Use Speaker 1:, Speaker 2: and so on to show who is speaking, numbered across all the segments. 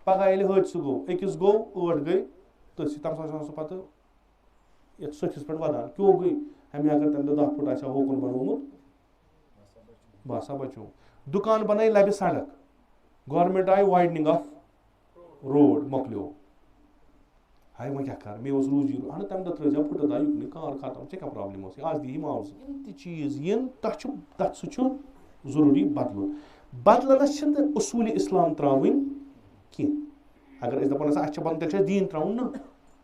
Speaker 1: पगह ये हादस गो अकिस गो 8 गई तथ तम सह पत ये सथिस पे वदान क्यों गई हमें अगर तम 10 फुट आ होकुन बनोमुत बसा बचो दुकान बन लबि सड़क गवर्नमेंट आई वाइडनिंग ऑफ रोड मकलो हाय वह क्या कर मे रूज अह तम दह त्र फुट दा युकन कार खत्म ऐ क्या प्रॉब्लम आज दी मुआवज इन चीज तथ सह जरूरी बदलनस उसूल इस्लाम त्रावन कह अगर दपान बन तेल दीन त्राउन ना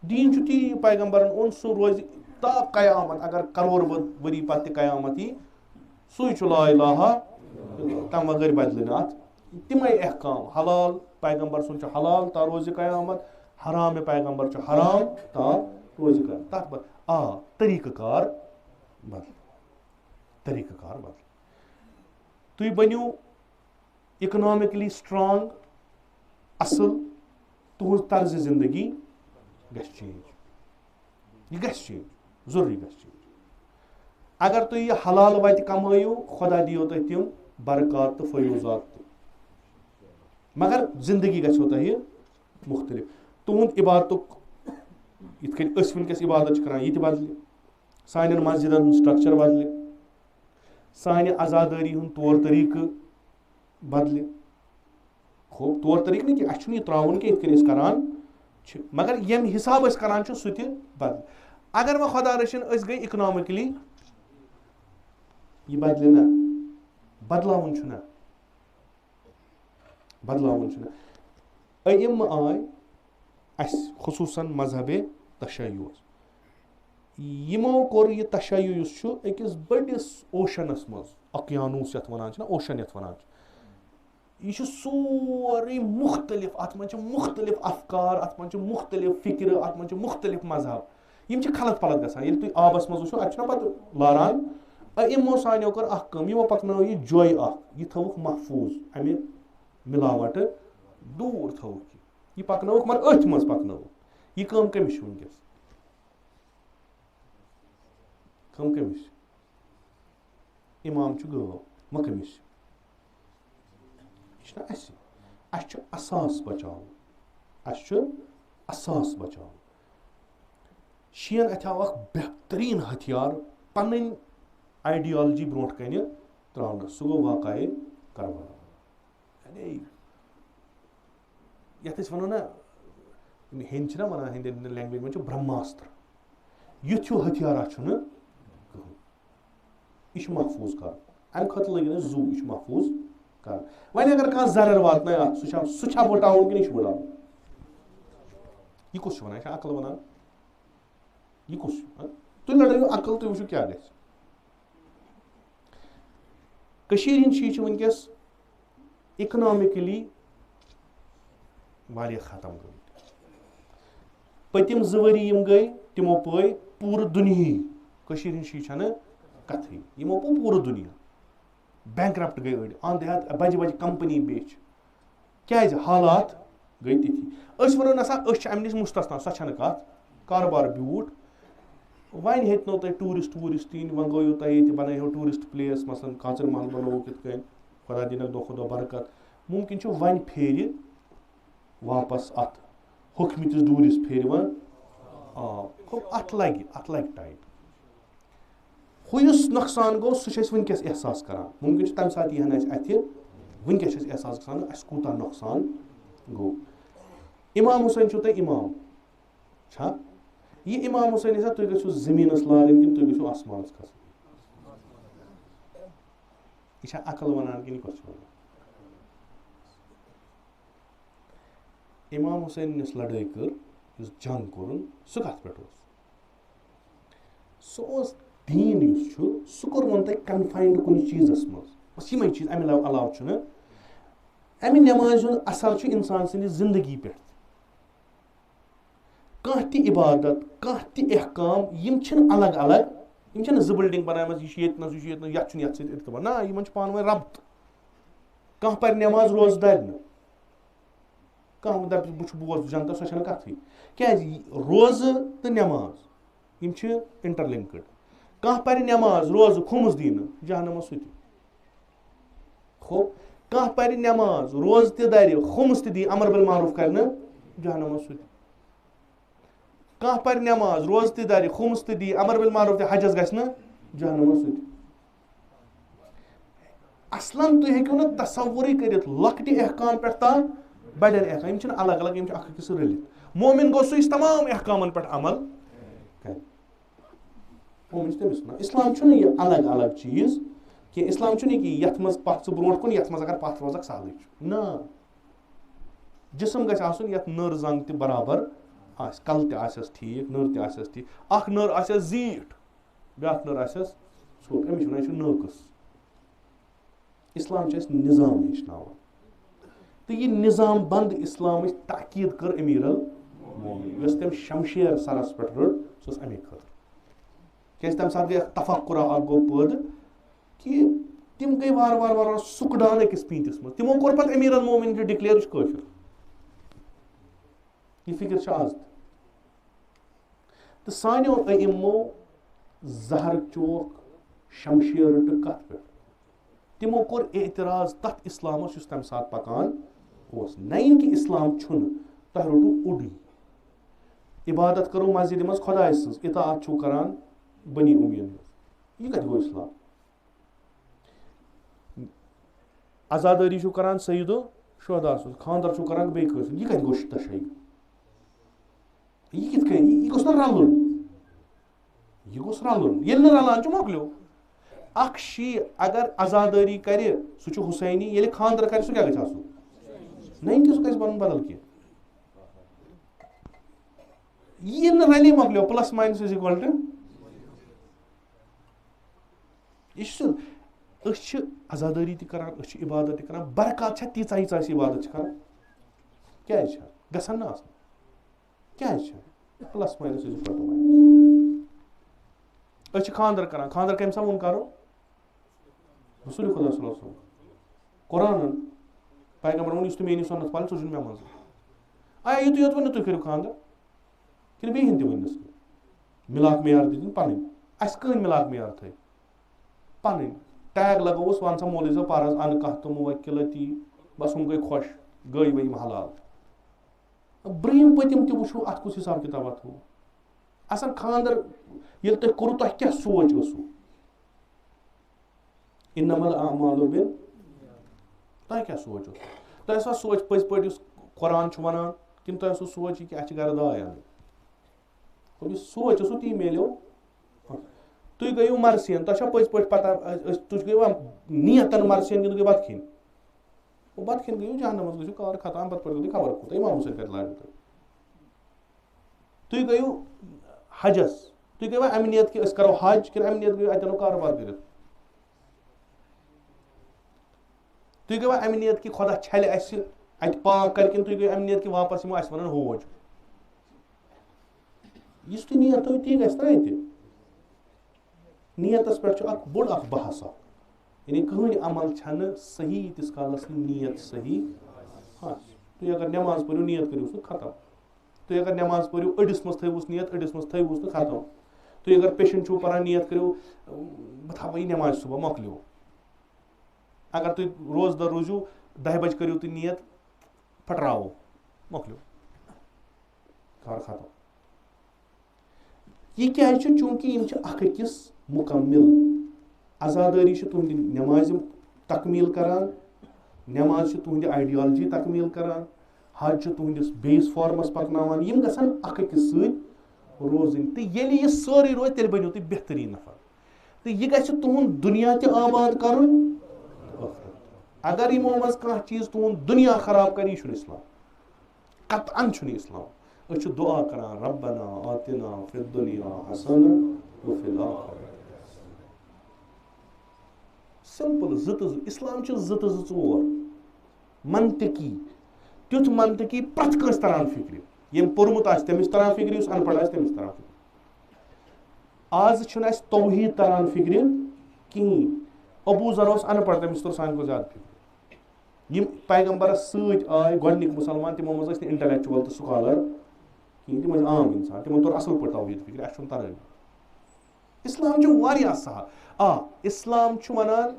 Speaker 1: दीन ती पैगम्बरन ओन सह रोज ता कयामत अगर करोड़ वरी पत्त कयामत यी सू ला इलाहा तम वगैर बदल अत तमें अहकाम हलाल पैगम्बर सुन हलाल ता रोज कयामत हराम पैगम्बर हराम ता रोज तथ तरीक़ाकार बदल तुम बनो इकनॉमिकली स्ट्रांग असल तुहज तर्ज जिंदगी चेंज यह चेंज जरूरी चेंज अगर तुम यह हलाल वत कमायो खुदा दियो तुम बरकत तो फयूजात मगर जिंदगी गो तुह मुख्तलिफ तुहद इबादत इत वनकस इबादत कर ये बदल सान मस्जिदन स्ट्रक्चर बदल सान अजादारी हूँ तौर तरीक़ बदल खूब तौर तरीक़ नहीं कि अस यह त्रावन कि करान मगर यम हिसाब करान सह बदल अगर वह खुदा रचिन गई इकनॉमिकली यह बदल ना बदलावन अम आय खुसूसन मजहब तशय्युह यमो कोर यह तशय्युह अकिस बड़िस ओशनस मज अकियानूस यथ वनान ओशन यथ वनान यह सोरे मुख्तलिफ अत मन मुख्तलिफ अफकार अत मन मुख्तलिफ फिक्र अत मन मुख्तलिफ मजहब यम खलत पलत गसान ये तुम आबस मज वो अत पत लारान यमो सानो कर कम यमो पकनो यह जोय यह थवुक महफूज अमे मिलावट दूर थवुक यह पकनौक मगर अथ मज पकनौक यह कम कमिस वनकस कम कमिस इमाम गो वह कमिस यह असास बचाव असास बचाव शियन अथाव बेहतरीन हथियार पन आइडियालजी ब्रोट कन त्रावन सह गो वाक़ाए करबला ये वो ना हिंद वन हिंदी लैंग्वेज में ब्रह्मास्त्र युथ हूँ हथियारा यह महफूज कर अम खत लगे जू यह महफूज कर वन अगर कह जरर वात सह बटावन कि बटावन यह कुछ वन अकल वन यह कुछ तुम लड़ो अकल तुम वो क्या गशीर वनकस इकनॉमिकली खत्म गई पतिम 2 वरी गई तमो पे पूरे दुनिया कथ यमो पो पूरे दुनिया बैंक्रप्ट गई अड़ अंधेत बज बज कंपनी बेच क्या हालात गई तिथि वो नसा अम नश मुस्तस्ना सह कत कारोबार ब्यूट वन हेनो तुम टूरिस्ट वूरिस्ट तीन वन गो तुम बनो टूरिस्ट प्लेस मसलन काचर महल बनो कित खुदा दिन दो बरकत मुमकिन वन फेर वापस अत हुकमतिस दूरिस फेर वन अत लगे टाइम हुस नुकसान गो सह वनकस एहसास करान मुमकिन तम सात यह अथ वनकस एहसास गसान कूता नुकसान गो इमाम हुसैन तुम इमाम छा यह इमाम हुसैन तुम गो जमीनस लालन कि तुम गो आसमानस खसन यह अकल वनान कि कस इमाम हुसैन लड़ाई कर जंग कोर सह कत पे सह दीन सह कोर तुम कन्फाइंड कुन चीजस मज यम चीज अमे अलाव अमे नमाज असर इंसान सद जिंदगी पे कह इबादत कह अहकाम यम अलग अलग यम 2 बिल्डिंग बनाम यह ना यमन पान वन रब्त कह पर नमाज रोज दर कह दप बह बोज जनता सह कथ क्या रोज तो नमाज यम इंटरलिंक्ड कह पर नमाज रोज खुमस दीन जहनम सह खो कह पर नमाज रोज त दर खुम्स त दी अमर बिल मारूफ करने जहन्नम सुत कह पर नमाज रोज त दर खुम्स त दी अमर बिल मारूफ त हजस गसना जहन्नम सुत असलन तुम हेकु न तसव्वुर करित लकटि अहकाम पे ता बड़न अहकाम यम अलग अलग यम अख अकिस रलित मोमिन गो सु तमाम अहकामन पे अमल कर मोमिन तमिस ना इस्लाम छु ये अलग अलग चीज कि इस्लाम छु कि यथ मज पथ ब्रोट कुन यथ मज अगर पथ रोजक सहल ना जिस्म गछ आसुन यथ नर जंग त बराबर आस कल त आसस ठीक नर त आसस ठीक अख नर आसस जीठ ब्याक नर आसस छोट अमिस वनान छु नकस इस्लाम निज़ाम हेचनावन तो ये निज़ाम बंद इस्लाम ताकीद कर अमीर मोमिन तम शमशेर सरस पे रट सह अमे खतर क्या तम साथ गई तफक्कुर गो पद कि तिम गई वार वार वार सुकडान अकिस पींतिस मज तिमो कोर पत अमीर मोमिन डिक्लेयर कफिर ये फिक्र आज तो सानो अइम्मो जहर चोक शमशेर रट कत पे तिमो कोर एतराज तथ इस्लाम तम साथ पकान नईन कि इस्लाम छुन तह रोटू उड़ी इबादत करो मस्जिद मज खुदा सज इताअत छु करान बनी उमियन यह कत गो इस्लाम आजादारी छु करान सईदो शोहदा सज खानदार छु करान बे कस यह कत गो तशय्युअ यह कित यह गोस न रलुन यह गोस रलुन ये रलान छु मोकलो अख शी अगर आजादारी करे सह हुसैनी ये खानदर करे सह क्या गछ आसु नहीं कि सह बन बदल की ये रली मकलो plus minus is equal to यह आजादारी तरान इबादत करान बरकत तीचा यीचा इबादत करान क्या गसन ना क्या plus minus is equal to minus खानदर करान खानदर कम सा वोन करो रसूल खुदा सल्लल्लाहु अलैहि वसल्लम कुरान पैगंबर वन तुम मेनी सुन्नत पाल सह मे मज आया युत योत वन तुम करो खानदर कि बे हिंद वनस मिलाक मेयार दिन पन अस कन मिलाक मेयार थे पन टैग लगोस वन सा मोली सब पारस अन कह तुम वकिलती बस हम गई खुश गई वही हलाल ब्रीम पतिम तु वो अत कुछ हिसाब किताब थो असन खानदर ये तुम करो तुम क्या सोच उसू इन्नमल अमालु बिन तुम क्या सोच तुम सा सोच पज पे कुरान वनान कि तुम सो सोच कि अ गर दायान सोच सो ती मेलो तुम गो मरसियन तुम पज पे पता तुम गो नियतन मरसियन कि बत खिन वो बत खिन गो जहन्नम गो कार खत्म पत पे खबर कूत इमाम हुसैन कत लाग तुम गो हजस तुम गो अमनियत कि करो हज कि अमनियत गो अतनो कारोबार कर तुम गो अमनियत कि खुदा छल अत पाक कर तुम गो अमनियत कि वापस यमो अस वन होज इस तुम नियत थो ती गस ना नियतस पे बोड़ बहस यानी कहन अमल छन सही तिस कालस नियत सही हाँ तुम अगर नमाज पढ़ो नियत करो तो खत्म तुम अगर नमाज पढ़ो अड़िस मज थोस नियत अड़िस मज थोस तो खत्म तुम अगर पेशेंट छो पढ़ान नियत करो बह थो नमाज सुबह मकलो अगर तुम रोज दर रोजू 10 बज करो तुम नियत फटरावो मकलो कार खत्म यह क्या चूंकि अकिस मुकम्मिल आजादारी तुहद नमाज तकमील करान नमाज तुहद आइडियालजी तकमील करान हज तुहदिस बेस फॉर्मस पकनावान यम गसन अकिस रोजन तो ये यह सारी रोज तेल बनो तुम बेहतरीन नफर तो यह गछ तुहद दुनिया ते आबाद कर अगर यमो मज कह चीज तुहद दुनिया खराब कर यह इस्लाम कतअन इस्लाम अस दुआ करान रब्बना आतिना फिद दुनिया हसना व फिल आखिरह सिंपल जत इस्लाम जत जोर मंतकी तुथ मंतकी प्रथ कस तरान फिक्र यम पोर्मुत तमिस तरान फिक्र उस अनपढ़ तमिस तरान फिक्र आज अस तौहीद तरान फिक्र कहीं अबू जर अनपढ़ तमिस तो सान को ज्यादा फिक्र यम पैगंबरस सत आय गोडनिक मुसलमान तिमो मज इंटेलेक्चुअल तो स्कॉलर कहीं तिम आम इंसान तिमो तोर असल पे तौहीद फिक्र अस तरह इस्लाम वारिया सहा इस्लाम वनान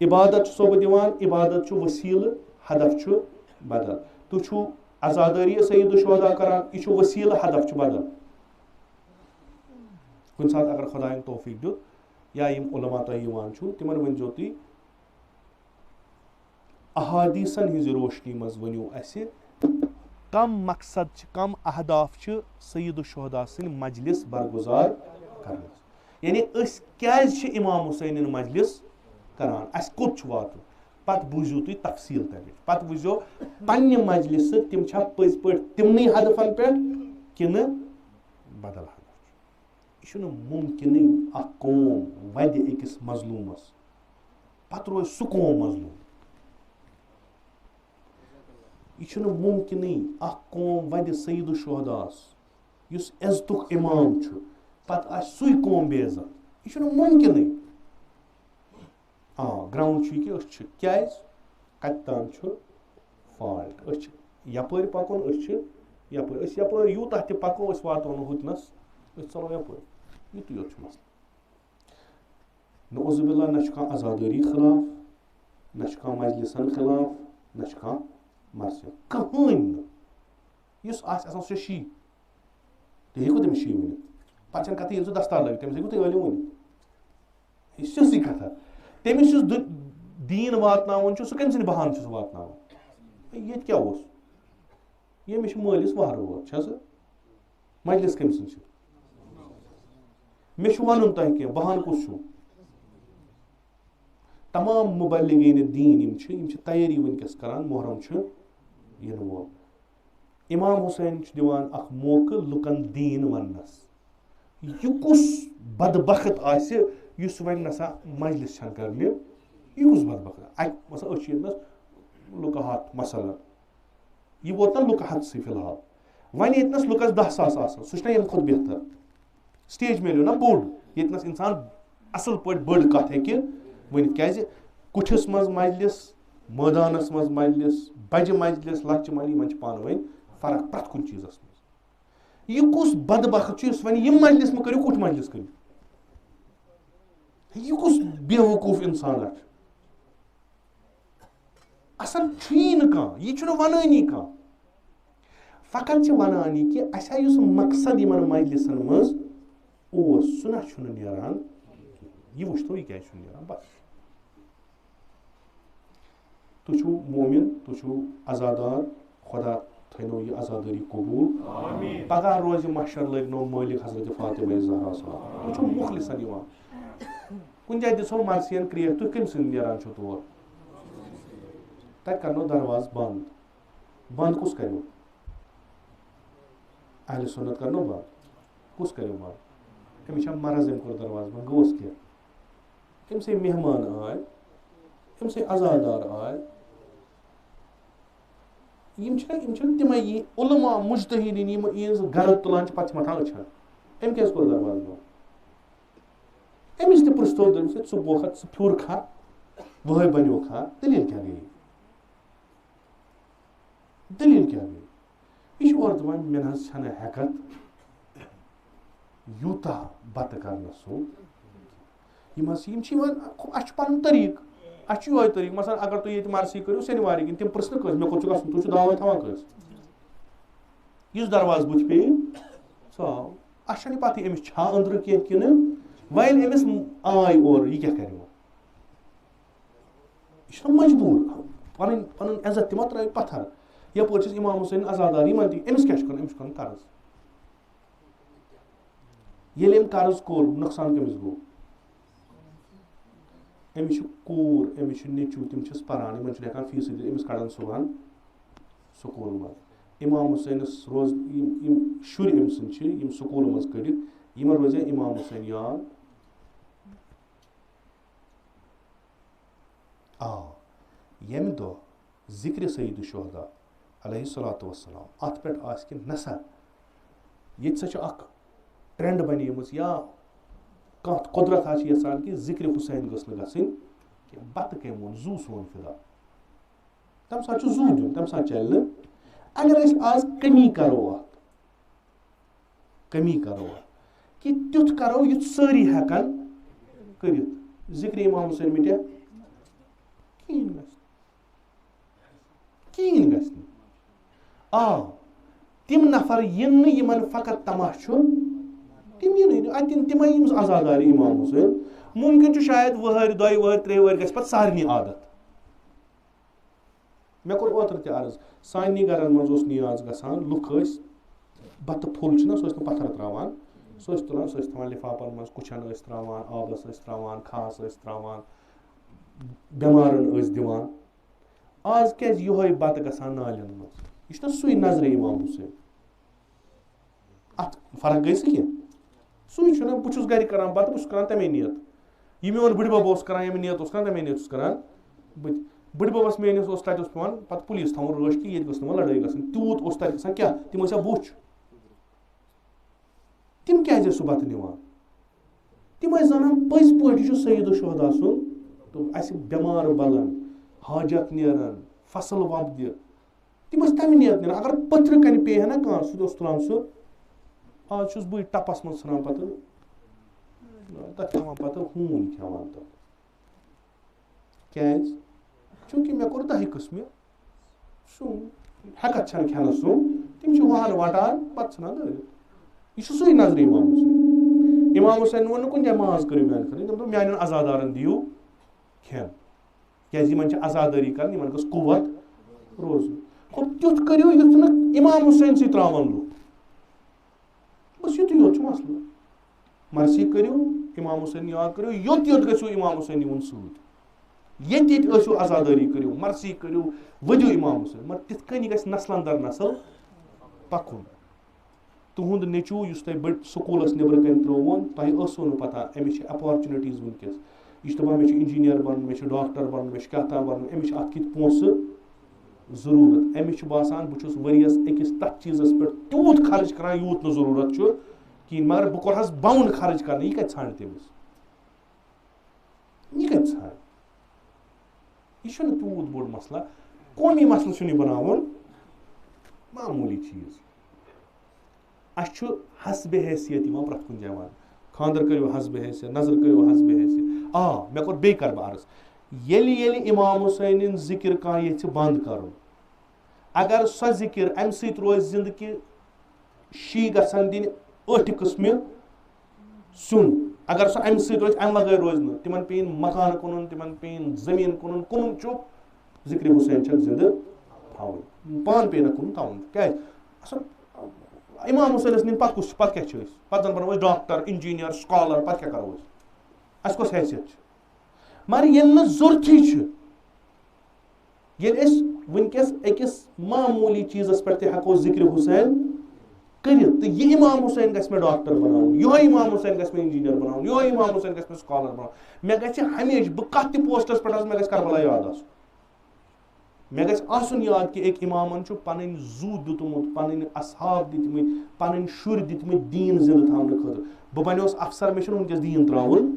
Speaker 1: इबादत सोब दिवान इबादत छु वसील हदफ छु बदल तु छु आजादारी सईद शुहदा करान यह छु वसील हदफ छु बदल कुन साथ अगर खुदायन तौफीक दित या यम उलमा तह यवान छु तिमन वनजो तुई अहादीसन हिज रोशनी मज वनियो असे कम मकसद कम अहदाफ सईद शुहदा सिन मजलिस बरगुजार कर यानी क्या इमाम हुसैन मजलिस करान अस कोत वात पत बूझो तुम तफसील तमिच पत वुझो पन्ने मजलिस तिम पज पे तिमन हदफन पे किन बदल हदफ यह मुमकिन कौम वद अकिस मजलूमस पत रोज सह कौम मजलूम यह मुमकिन कौम वद सईद शुहदास युस इज्जतुक इमाम पत सह कौम बेइज्जत यह मुमकिन ग्राउंड कि क्या कतान फॉल्ट यपर पकुन यपर यूत पको वातो हुतनस चलो यपर युत योत मसला नौजुबिल्ला न आजादारी खिलाफ न मजलिसन खिलाफ न मरसियत कहीं सह शी तुम हेको तमिस शी वन पे कत ये दस्तार लगे तमिस हेको तुम वन वन यह कथा तमिस दीन वातनावन सह कम सद बहान वातनावन ये क्या यमिस मालिस वार वोत मजलिस कम सद मे वन तुम कह बहान कुछ तमाम मुबल्लिगीन दीन तैयारी वनकस करान मुहर्रम इन वोल इमाम हुसैन दिवान अख मौके लुकन दीन वनस यह कुस बदबख्त आस वन नसा मजलिस करने यह कुस बदबख्त मसा लुकहत मसलन यह वोत ना लुकहत से फिलहाल वन यस लुकस 10 सास सह यम खुद बेहतर स्टेज मिलो ना बोड़ यस इंसान असल पे बड़ कत हे वन क्या कुठिस मज मजलिस मैदानस मज मजलिस बज मजलिस लच मजलिस पान वन फर्क प्रत कुन चीजस मज यह कुस बदबख्त वन यम मजलिस में करो कुठ मजलिस कर यह कुस बेवकूफ इंसान असल यह वनानी कह फकत वनानी कि अस मकसद इन मजलिसन मज सह नान यह वो यह क्या बस तुम मोमिन तुम आजादार खुदा थो यह आजादारी कबूल पगह रोज महशर लगनो मालिक हजरत फातिमा ज़हरा तुम मुखलिसन कुन जाए दिसो मरसियन क्रिएट तुम कम नान तौर तक करनो दरवाज बंद बंद कुस करो अहल सुन्नत करनो बंद कुस करो बंद अमिस मरज अम कोर दरवाज बंद गोस क्या अम से मेहमान आय अम से आजादार आय तम उलमा मुजतहिदीन गर तुलान पे मथान अछन अम क्या कोर दरवाज बंद अमिस तृस्तो दस बोखत फ्यूर खा वह बनो खा दलील क्या गई दलील क्या गई यह दपान मे हेकत यूता बत कर सो पन तरीक यो तरीक मसलन अगर तुम ये मरसी करो शनिवार गिन तम प्रश्न कस मे कोत गसन तुम दावा थवान कस इस दरवाज बुथ पे साव अच्छा पता अमिस अंदर कह कि वल अमिस आय और यह क्या कर यह मजबूर पन इज्जत तम त्रा पत्थर यप इमाम हुसैन आजादार अमिस क्या अमिस कर कर्ज ये कर्ज कोर नुकसान कमिस गो अमिस कूर अमिस नेचू तम पान इन फीस अमिस कड़न सुबह स्कूल मज इमाम हुसैन रोज शुर अम सम स्कूल मज कड़ित यमन रोज इमाम हुसैन याद यम दो जिक्र सईद शुहदा अलैहिस्सलातु वस्सलाम अत पे कि नसा ये ट्रेंड बनेम या कत कुदरत यसान कि जिक्र हुसैन गस बत कम वो जू सोन फिदा तम सा जू दिन तम सा चल अगर आज कमी करो कि तुथ करो यु सारी हेकन कर जिक्र इमाम हुसैन मिटे कहीं गई तिम नफर यमन फकत तमाशु तिम तिम आजादार इमाम हुसैन मुमकिन शायद वहर दो वहर त्रे वहर गस सारे आदत मे कोर ओतर ते अर्ज सानी गरन मज नियाज गसान लुक बत फुल पत्थर त्रावान तुलान थवान लिफाफन मज कुछन त्रावान आबस त्रावान खास त्रावान बेमारन दिवान आज क्या योह बत गसान नालन मज यह सुई नजर इमाम हुसैन अत फर्क गई कह सुई बहुत गर कर बत बह तमे नियत यह मोन बुढ़ कर ये नियत कर तमे नियत कर बुढ़ बबस मेनिस तत पेवान पे पुलिस थवन रश कि ये लड़ाई गसन तूत तक क्या तिम बुछ तिम क्या सह बत निवान तिम जानान पज पे सईद शुहदा सुन तो अस बेमार बलन हाजत नेरान फसल वपद तिम तमे नियत नीर अगर पत्थर कन पे ना कह सह तुलान सह आज बह टपस मज सान पे पे हून खेवान तक क्या चूंकि मे कोर दह कस्म हेकत खेन सुन तिम वाहन वटान पे यह सुई नजर इमाम हुसैन वो कुछ माज करो मान खर मान आजादारन दियो खेन क्या आजादारी कर गस कुवत रोज तुथ करो युथ इमाम हुसैन सी त्रावन लुक बस युत योत मसल मर्सी करो इमाम हुसैन याद करो योत योत गो इमाम हुसैन वन सो आजादारी करो मर्सी करो वजो इमाम हुसैन मगर तिथ कन गस नस्लन दर नस्ल पकुन तुहुंद नेचू तुम स्कूलस नबर कन त्रोवन तुह नो पता अमिस अपॉर्चुनिटीज वनकस यह दपान मे इंजीनियर बन मे डॉक्टर बन मे क्या बन अमिस अत कित पोस जरूरत अमिस बासान बहुत वरियस अकिस तथ चीज़स पे तूत खर्च कर यूत न जरूरत कहीं मगर बह कोरहस बाउन खर्च कर यह कत ान तमिस यह कत ान यह तूत बोड़ मसला कौमी मसल बनावन मामूली चीज़ अस हसब हैसियत प्रत कुन जवान खानदर करो हसब हैसियत नजर करो हसब हैसियत मे कोर बे कर अर्ज ये इमाम हुसैन जिक्र कह ये बंद कर अगर सो जिक्र अम सत रोज जिंदगी शी गसन दिन 8 किस्म सुन अगर सो अम सत रोज अम वगैर रोज न तिमन पेन मकान कुन तिमन पेन जमीन कुन कुन चुप जिक्र हुसैन जिंद थवन पान पे कुन थवन क्या इमाम हुसैन नीन पे कुछ पे क्या जन बनो डॉक्टर इंजीनियर स्कॉलर पे क्या करो अस कस हैसियत मगर ये जरूरत वनकस अकिस मामूली चीज़स पे हको जिक्र हुसैन कर तो यह इमाम हुसैन गस में डॉक्टर बनाऊन यो इमाम हुसैन गस में इंजीनियर बनाऊन यो इमाम हुसैन गस में स्कॉलर बनाऊन मे गस हमेशा बह कत पोस्टस पे मे गस करबला याद आस मे गस आसन याद कि एक इमामन पन जू दितमुत पन असहाब दितमित पन शुर दितमित दीन जिंद थाने खतर बह बनो अफसर मे वनकस दीन त्रावन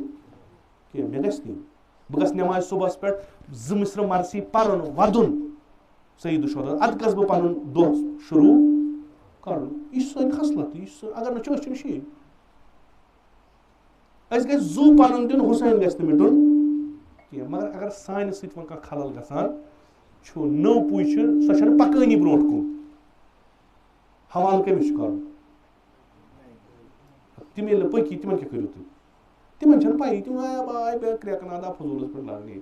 Speaker 1: कह मे गस नी बह गस नमाज सुबह पे 2 मिसर मरसी पर्न वदन सईद शुहदा अद गस बह पन दोह शुरू कर यह सन खसलत अगर न शी गस जू पन दिन हुसैन गस मिटन कह मगर अगर सान सत वो खलल गसान नौ पुई सो पकानी ब्रो कुन हवाल कमिस कर तिम ये पकी तिमन क्या करो तिमन पाई तिम आय बे क्रैकनादा फजूलस पे लड़ने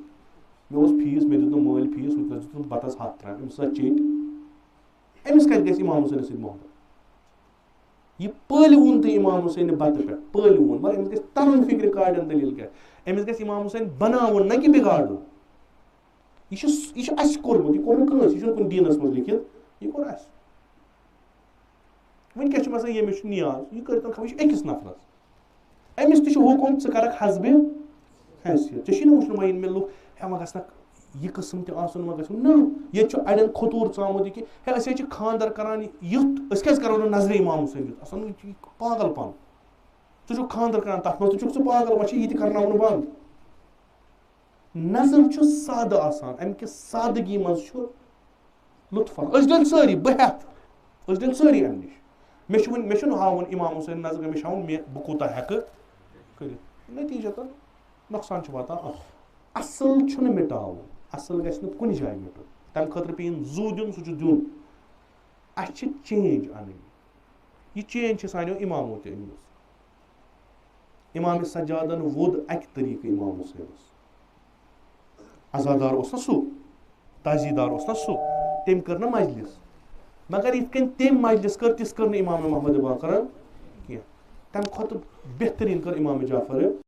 Speaker 1: मे फीस मे दित मल फीस वो बतस हाथ त्रा अमिस चेट अमिस कत गस इमाम हुसैन सत मोहब्बत यह पल वोन तो इमाम हुसैन बत पे पल वोन मगर अमिस गस तरन फिक्र काड़न दलील क्या अमिस गस इमाम हुसैन बनावन न कि बिगाड़न यह कोर्मुत यह कोर कस यह कुन दीनस मज लिखित यह कोर वन क्या मसान ये नियाज यह कर खबश अकिस नफरस अमिस तह हुकुम च कर हसब हैसियत ऐ वुचन वह मे लुक हे वह गस यह कस्म तन वह गो ये अड़न खतूर चामुत कि हे अस खानदर करान युथ क्या करो नजर इमाम हुसैन युथ पागलपन तुम खानदर करान तथ मज तुम पागल वह यह करना बंद नजर साद आसान अमि सादगी मज लुत्फ दिन सारी बहत दिन सारी अम निश मे हावन इमाम हुसैन नजर मे हावन मे बह कूत हेक कर नतीजतन नुकसान वातान असल मिटावन असल गژھِ नہٕ कुनि जाए मिटुन तमि खٲطرٕ पेयिन जू दिउन सُہ چھُ दिउन اَسہِ چھِ چینج اَنٕنۍ یہِ چینج چھِ سانیو اِمامو تہِ أنمٕژ اِمامِ سجادن ووٚد اَکہِ طریٖقہٕ اِمام حُسینَس عزادار اوس نہ سُہ تازیٖدار اوس نہ سُہ تٔمۍ کٔر نہٕ مجلس مگر یِتھ کٔنۍ تٔمۍ مجلس کٔر تِژھ کٔر نہٕ اِمام محمد باقرن کینٛہہ تمہِ کھۄتہٕ بہتریٖن کٔر اِمام جعفر